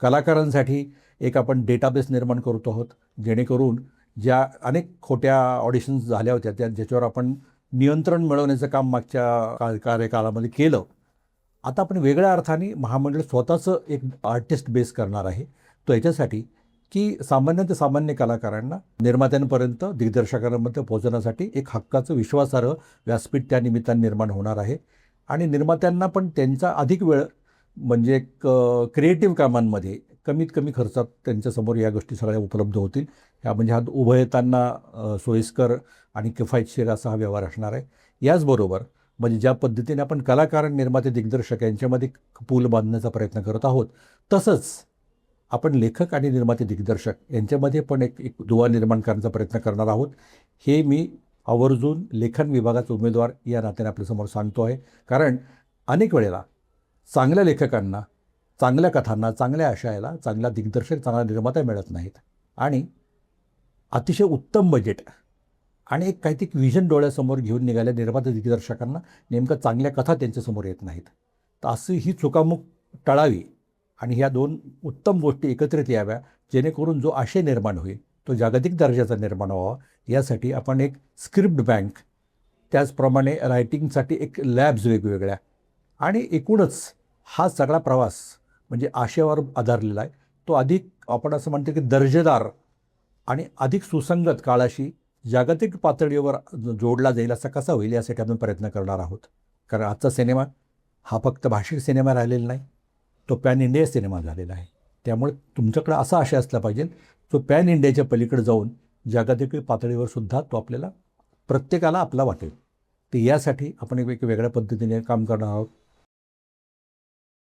कलाकारांसाठी एक आपण डेटाबेस निर्माण करतो आहोत, जेणेकरून ज्या अनेक खोट्या ऑडिशन्स झाल्या होत्या ज्याच्यावर आपण नियंत्रण मिळवण्याचं काम मागच्या कार्यकाळामध्ये केलं. आता आपण वेगळ्या अर्थाने महामंडळ स्वतःचं एक आर्टिस्ट बेस करणार आहे. तो याच्यासाठी की सामान्य ते सामान्य कलाकारांना निर्मात्यांपर्यंत, दिग्दर्शकांपर्यंत पोहोचण्यासाठी एक हक्काचं विश्वासार्ह व्यासपीठ त्या निमित्ताने निर्माण होणार आहे. आणि निर्मात्यांना पण त्यांचा अधिक वेळ म्हणजे एक क्रिएटिव्ह कामांमध्ये कमीत कमी खर्चात त्यांच्यासमोर या गोष्टी सगळ्या उपलब्ध होतील. ह्या म्हणजे हा उभयतांना सोयीस्कर आणि किफायतशीर असा हा व्यवहार असणार आहे. याचबरोबर म्हणजे ज्या पद्धतीने आपण कलाकार, निर्माते, दिग्दर्शक यांच्यामध्ये पूल बांधण्याचा प्रयत्न करत आहोत, तसंच आपण लेखक आणि निर्माते, दिग्दर्शक यांच्यामध्ये पण एक एक दुवा निर्माण करण्याचा प्रयत्न करणार आहोत. हे मी आवर्जून लेखन विभागाचा उमेदवार या नात्याने आपल्यासमोर सांगतो आहे. कारण अनेक वेळेला चांगल्या लेखकांना, चांगल्या कथांना, चांगल्या आशयाला चांगला दिग्दर्शक, चांगला निर्माता मिळत नाहीत. आणि अतिशय उत्तम बजेट आणि एक काहीतरी विजन डोळ्यासमोर घेऊन निघाल्या निर्माता, दिग्दर्शकांना नेमकं चांगल्या कथा त्यांच्यासमोर येत नाहीत. तर अशी ही चुकामुक टळावी आणि ह्या दोन उत्तम गोष्टी एकत्रित याव्या, जेणेकरून जो आशय निर्माण होईल तो जागतिक दर्जाचा निर्माण व्हावा. यासाठी आपण एक स्क्रिप्ट बँक, त्याचप्रमाणे रायटिंगसाठी एक लॅब्स वेगवेगळ्या आणि एकूणच हा सगळा प्रवास म्हणजे आशयावर आधारलेला आहे. तो अधिक आपण असं म्हणतो की दर्जेदार आणि अधिक सुसंगत काळाशी जागतिक पातळीवर जोडला जाईल असा कसा होईल यासाठी आपण प्रयत्न करणार आहोत. कारण आजचा सिनेमा हा फक्त भाषिक सिनेमा राहिलेला नाही, तो पॅन इंडिया सिनेमा झालेला आहे. त्यामुळे तुमच्याकडे असा आशय असला पाहिजे जो पॅन इंडियाच्या पलीकडे जाऊन जागतिक पातळीवर सुद्धा तो आपल्याला प्रत्येकाला आपला वाटेल. तर यासाठी आपण एक वेगळ्या पद्धतीने काम करणार आहोत.